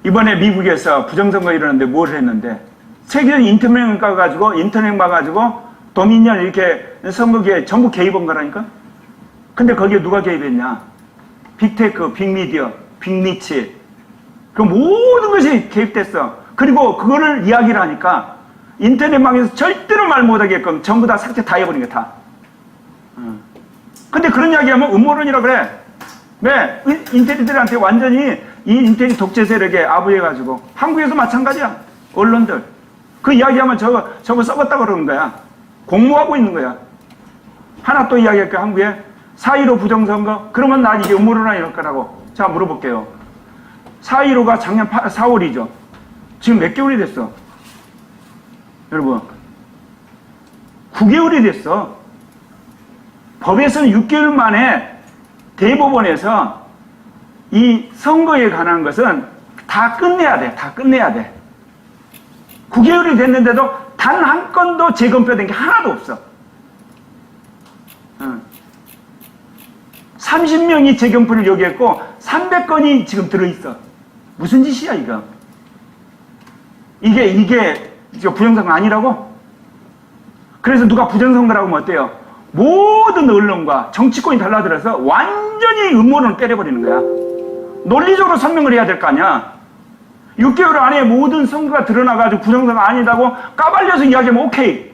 이번에 미국에서 부정선거 이러는데 뭘 했는데 세계적인 인터넷 가가지고 도미니언 이렇게 선거기에 전부 개입한 거라니까? 근데 거기에 누가 개입했냐? 빅테크, 빅미디어, 빅리치. 그 모든 것이 개입됐어. 그리고 그거를 이야기를 하니까 인터넷망에서 절대로 말 못하게끔 전부 다 삭제 다 해버린 거야, 다. 근데 그런 이야기 하면 음모론이라 그래. 왜? 인테리들한테 완전히 이 인테리 독재 세력에 아부해가지고. 한국에도 마찬가지야. 언론들. 그 이야기하면 저거 썩었다 그러는 거야. 공모하고 있는 거야. 하나 또 이야기할게요, 한국에. 4.15 부정선거? 그러면 난 이게 음모론이나 이럴 거라고. 자, 물어볼게요. 4.15가 작년 4월이죠. 지금 몇 개월이 됐어? 여러분. 9개월이 됐어. 법에서는 6개월 만에 대법원에서 이 선거에 관한 것은 다 끝내야 돼. 다 끝내야 돼. 9개월이 됐는데도 단 한 건도 재검표된 게 하나도 없어. 30명이 재검표를 요구했고 300건이 지금 들어있어. 무슨 짓이야 이거? 이게 부정선거 아니라고? 그래서 누가 부정선거라고 하면 어때요? 모든 언론과 정치권이 달라들어서 완전히 음모론을 때려버리는 거야. 논리적으로 설명을 해야 될 거 아니야. 6개월 안에 모든 선거가 드러나가지고 부정선거 아니다고 까발려서 이야기하면 오케이.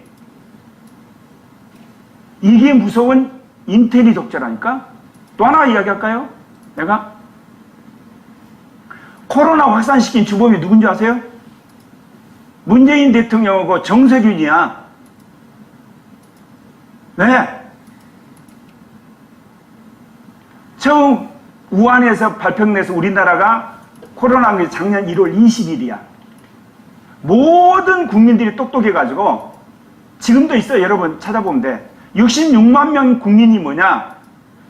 이게 무서운 인테리 독재라니까? 또 하나 이야기할까요? 내가? 코로나 확산시킨 주범이 누군지 아세요? 문재인 대통령하고 정세균이야. 네. 처음 우한에서 발표내서 우리나라가 코로나가 작년 1월 20일이야. 모든 국민들이 똑똑해가지고 지금도 있어요. 여러분 찾아보면 돼. 66만 명 국민이 뭐냐?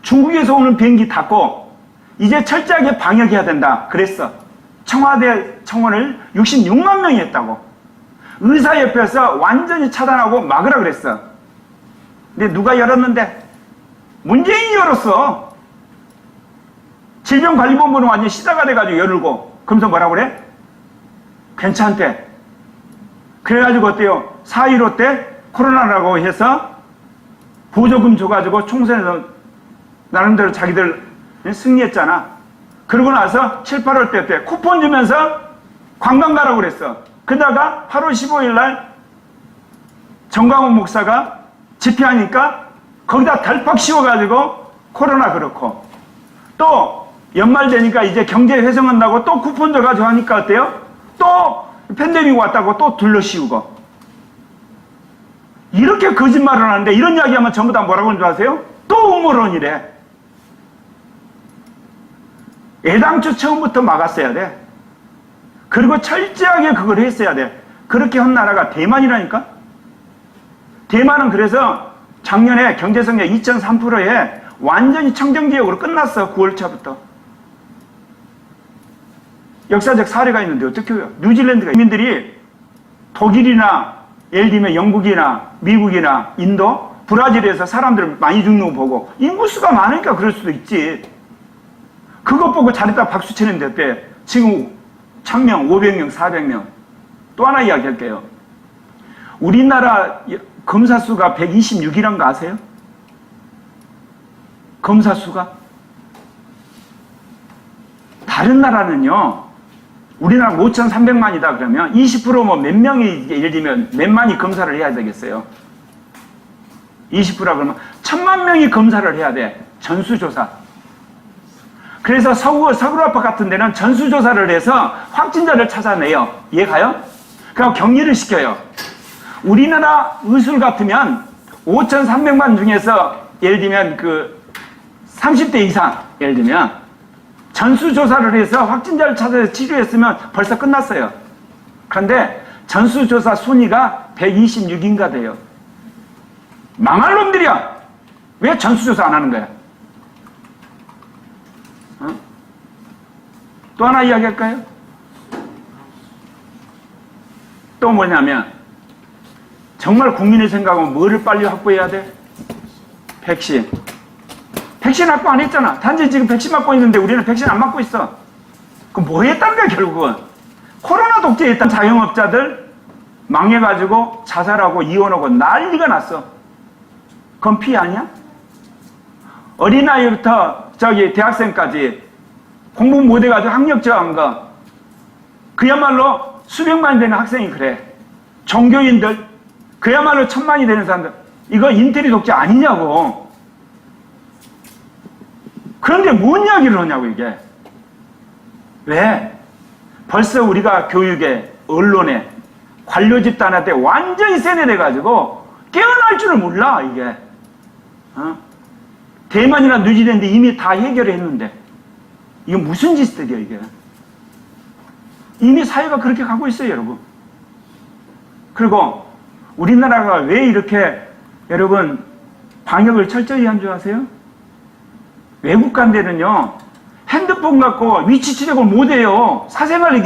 중국에서 오는 비행기 닫고 이제 철저하게 방역해야 된다. 그랬어. 청와대 청원을 66만 명이 했다고. 의사협회에서 완전히 차단하고 막으라 그랬어. 근데 누가 열었는데? 문재인이 열었어. 질병관리본부는 완전 시다가 돼가지고 열고. 그러면서 뭐라 그래? 괜찮대. 그래가지고 어때요? 4.15 때 코로나라고 해서 보조금 줘가지고 총선에서 나름대로 자기들 승리했잖아. 그러고 나서 7, 8월 때 쿠폰 주면서 관광 가라고 그랬어. 그러다가 8월 15일 날 정광훈 목사가 집회하니까 거기다 달팍 씌워가지고 코로나 그렇고 또 연말 되니까 이제 경제 회생한다고 또 쿠폰 줘가지고 하니까 어때요? 또 팬데믹 왔다고 또 둘러씌우고 이렇게 거짓말을 하는데 이런 이야기하면 전부 다 뭐라고 하는 줄 아세요? 또 음모론이래. 애당초 처음부터 막았어야 돼. 그리고 철저하게 그걸 했어야 돼. 그렇게 한 나라가 대만이라니까? 대만은 그래서 작년에 경제성장 2.3%에 완전히 청정지역으로 끝났어. 9월 초부터. 역사적 사례가 있는데 어떻게 해요? 뉴질랜드가 국민들이 독일이나 예를 들면 영국이나 미국이나 인도, 브라질에서 사람들 많이 죽는 거 보고 인구수가 많으니까 그럴 수도 있지. 그것 보고 잘했다 박수 치는데 어때? 지금 1000명, 500명, 400명. 또 하나 이야기할게요. 우리나라 검사 수가 126이란 거 아세요? 검사 수가? 다른 나라는요. 우리나라 5,300만이다 그러면 20%면 몇 명이 예를 들면 몇만이 검사를 해야 되겠어요? 20%라 그러면 1000만 명이 검사를 해야 돼. 전수조사. 그래서 서울 아파트 같은 데는 전수조사를 해서 확진자를 찾아내요. 이해가요? 그럼 격리를 시켜요. 우리나라 의술 같으면 5,300만 중에서 예를 들면 30대 이상 예를 들면 전수조사를 해서 확진자를 찾아서 치료했으면 벌써 끝났어요. 그런데 전수조사 순위가 126인가 돼요. 망할 놈들이야. 왜 전수조사 안 하는 거야? 또 하나 이야기할까요? 또 뭐냐면 정말 국민의 생각은 뭐를 빨리 확보해야 돼? 백신. 백신 확보 안 했잖아. 단지 지금 백신 맞고 있는데 우리는 백신 안 맞고 있어. 그럼 뭐 했단 거야 결국은? 코로나 독재에 있던 자영업자들 망해가지고 자살하고 이혼하고 난리가 났어. 그건 피해 아니야? 어린아이부터 대학생까지 공부 못해가지고 학력 저하한 거, 그야말로 수백만이 되는 학생이 그래. 종교인들, 그야말로 천만이 되는 사람들, 이거 인테리 독재 아니냐고. 그런데 뭔 이야기를 하냐고, 이게. 왜? 벌써 우리가 교육에, 언론에, 관료 집단한테 완전히 세뇌돼가지고 깨어날 줄을 몰라, 이게. 대만이나 뉴질랜드 이미 다 해결을 했는데, 이게 무슨 짓들이야, 이게. 이미 사회가 그렇게 가고 있어요, 여러분. 그리고 우리나라가 왜 이렇게, 여러분, 방역을 철저히 한 줄 아세요? 외국 간 데는요, 핸드폰 갖고 위치 추적을 못 해요. 사생활을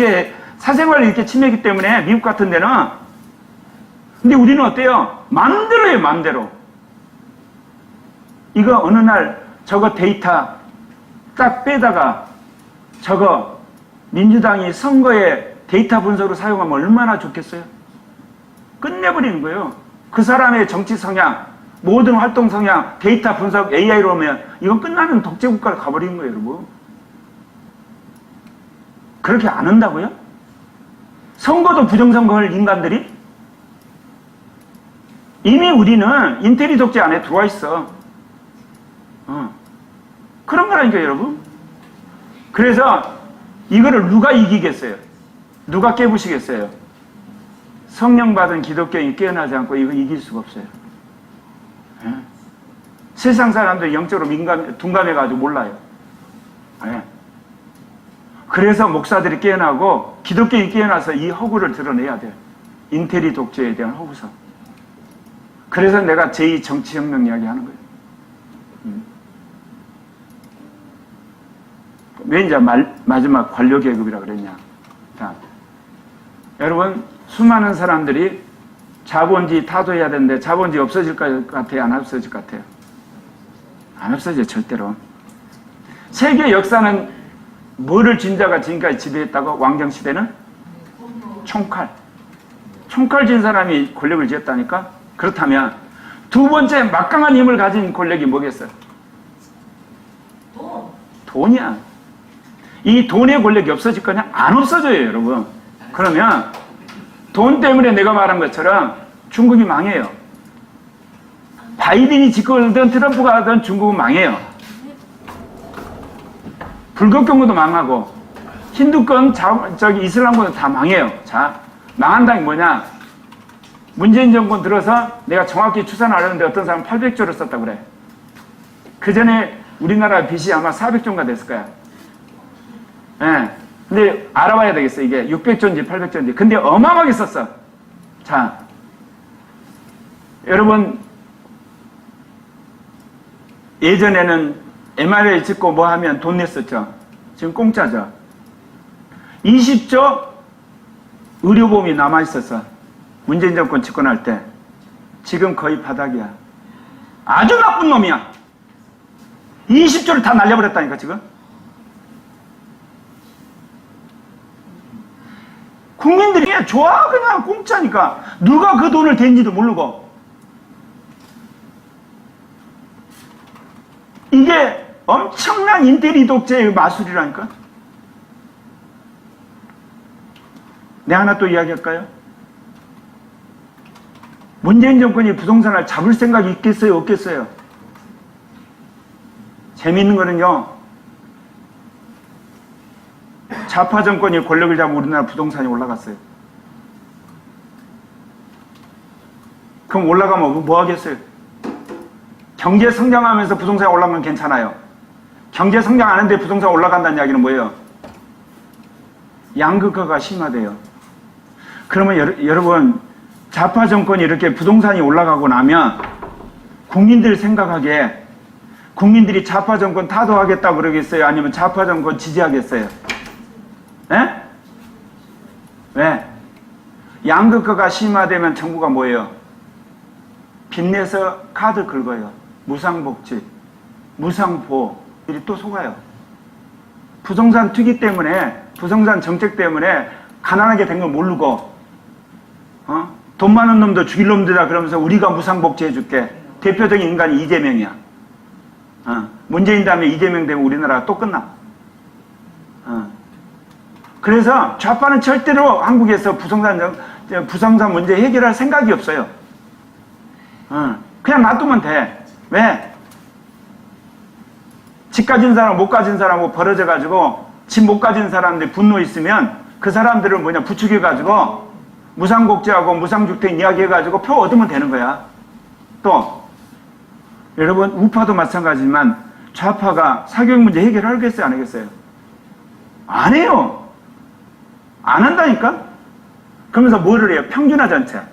이렇게 침해하기 때문에, 미국 같은 데는. 근데 우리는 어때요? 맘대로 해요, 맘대로. 이거 어느 날 저거 데이터 딱 빼다가 저거 민주당이 선거에 데이터 분석으로 사용하면 얼마나 좋겠어요? 끝내버리는 거예요. 그 사람의 정치 성향, 모든 활동 성향, 데이터 분석 AI로 하면 이건 끝나는 독재 국가로 가버리는 거예요, 여러분. 그렇게 안 한다고요? 선거도 부정선거 할 인간들이? 이미 우리는 인테리 독재 안에 들어와 있어. 그런 거라니까, 여러분. 그래서 이거를 누가 이기겠어요? 누가 깨부시겠어요? 성령 받은 기독교인이 깨어나지 않고 이거 이길 수가 없어요. 예? 세상 사람들 영적으로 둔감해가지고 몰라요. 예? 그래서 목사들이 깨어나고 기독교인이 깨어나서 이 허구를 드러내야 돼요. 인테리 독재에 대한 허구성. 그래서 내가 제2 정치혁명 이야기 하는 거예요. 왜 이제 마지막 관료계급이라 그랬냐. 자, 여러분, 수많은 사람들이 자본주의 타도해야 되는데 자본주의 없어질 것 같아요? 안 없어질 것 같아요? 안 없어져요, 절대로. 세계 역사는 뭐를 쥔 자가 지금까지 지배했다고? 왕정시대는? 총칼. 총칼 쥔 사람이 권력을 쥐었다니까? 그렇다면 두 번째 막강한 힘을 가진 권력이 뭐겠어요? 돈이야. 이 돈의 권력이 없어질 거냐? 안 없어져요, 여러분. 그러면 돈 때문에 내가 말한 것처럼 중국이 망해요. 바이든이 집권하든 트럼프가 하든 중국은 망해요. 불교권도 망하고 힌두권, 이슬람권도 다 망해요. 자, 망한다는 게 뭐냐? 문재인 정권 들어서 내가 정확히 추산을 하려는데 어떤 사람은 800조를 썼다고 그래. 그 전에 우리나라 빚이 아마 400조인가 됐을 거야. 예. 근데 알아봐야 되겠어. 이게 600조인지 800조인지. 근데 어마어마하게 썼어. 자, 여러분, 예전에는 MRI 찍고 뭐 하면 돈 냈었죠. 지금 공짜죠. 20조 의료보험이 남아있었어. 문재인 정권 집권할 때. 지금 거의 바닥이야. 아주 나쁜 놈이야. 20조를 다 날려버렸다니까, 지금. 국민들이 그냥 좋아, 그냥 공짜니까. 누가 그 돈을 댄지도 모르고. 이게 엄청난 인테리 독재의 마술이라니까. 내가 하나 또 이야기할까요? 문재인 정권이 부동산을 잡을 생각이 있겠어요, 없겠어요? 재미있는 거는요, 좌파 정권이 권력을 잡으면 우리나라 부동산이 올라갔어요. 그럼 올라가면 뭐 하겠어요? 경제 성장하면서 부동산이 올라가면 괜찮아요. 경제 성장 안 하는데 부동산 올라간다는 이야기는 뭐예요? 양극화가 심화돼요. 그러면 여러분, 좌파 정권이 이렇게 부동산이 올라가고 나면 국민들 생각하기에 국민들이 좌파 정권 타도하겠다고 그러겠어요? 아니면 좌파 정권 지지하겠어요? 예? 왜? 양극화가 심화되면 정부가 뭐예요? 빚내서 카드 긁어요. 무상복지, 무상보호, 이리 또 속아요. 부동산 투기 때문에, 부동산 정책 때문에 가난하게 된 걸 모르고, 돈 많은 놈도 죽일 놈들이다 그러면서 우리가 무상복지 해줄게. 대표적인 인간이 이재명이야. 문재인 다음에 이재명 되면 우리나라가 또 끝나. 그래서 좌파는 절대로 한국에서 부동산 문제 해결할 생각이 없어요. 그냥 놔두면 돼. 왜? 집 가진 사람, 못 가진 사람하고 벌어져가지고 집 못 가진 사람들 분노 있으면 그 사람들을 부추겨가지고 무상복지하고 무상주택 이야기해가지고 표 얻으면 되는 거야. 또 여러분 우파도 마찬가지지만 좌파가 사교육 문제 해결하겠어요? 안 하겠어요? 안 해요. 안 한다니까? 그러면서 뭐를 해요? 평준화 정책.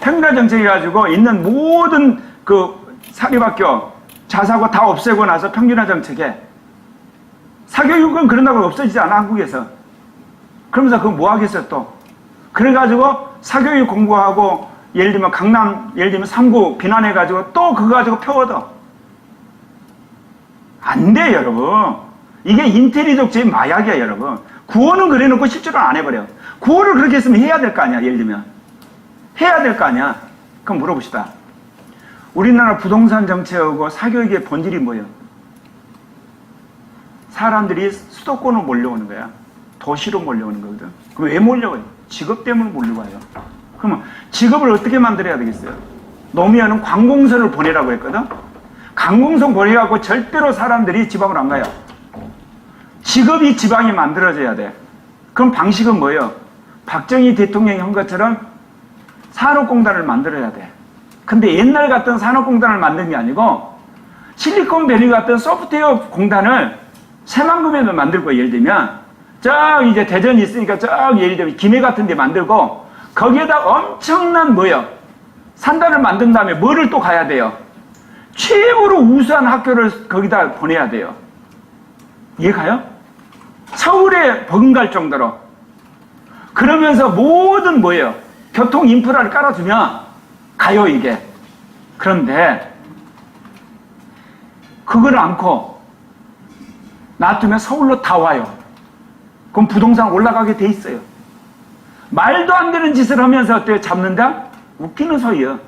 평준화 정책 해가지고 있는 모든 그 사립학교 자사고 다 없애고 나서 평준화 정책에 사교육은 그런다고 없어지지 않아 한국에서. 그러면서 그거 뭐 하겠어요 또. 그래가지고 사교육 공부하고 예를 들면 강남 예를 들면 3구 비난해가지고 또 그거 가지고 표 얻어. 안 돼 여러분. 이게 인테리족제의 마약이야 여러분. 구호는 그래놓고 실제로 안 해버려. 구호를 그렇게 했으면 해야 될 거 아니야 예를 들면. 해야 될 거 아니야. 그럼 물어봅시다. 우리나라 부동산 정책하고 사교육의 본질이 뭐예요? 사람들이 수도권으로 몰려오는 거야. 도시로 몰려오는 거거든. 그럼 왜 몰려와요? 직업 때문에 몰려와요. 그러면 직업을 어떻게 만들어야 되겠어요? 노무현은 관공서를 보내라고 했거든. 관공서 보내갖고 절대로 사람들이 지방으로 안 가요. 직업이 지방에 만들어져야 돼. 그럼 방식은 뭐예요? 박정희 대통령이 한 것처럼 산업공단을 만들어야 돼. 근데 옛날 같은 산업공단을 만든 게 아니고 실리콘밸리 같은 소프트웨어 공단을 새만금에도 만들고 예를 들면 저기 이제 대전이 있으니까 저기 예를 들면 김해 같은 데 만들고 거기에다 엄청난 뭐예요? 산단을 만든 다음에 뭐를 또 가야 돼요? 최고로 우수한 학교를 거기다 보내야 돼요. 이해가요? 서울에 버금갈 정도로. 그러면서 모든 뭐예요? 교통 인프라를 깔아주면 가요 이게. 그런데 그걸 않고 놔두면 서울로 다 와요. 그럼 부동산 올라가게 돼 있어요. 말도 안 되는 짓을 하면서 어때요? 잡는다? 웃기는 소리예요.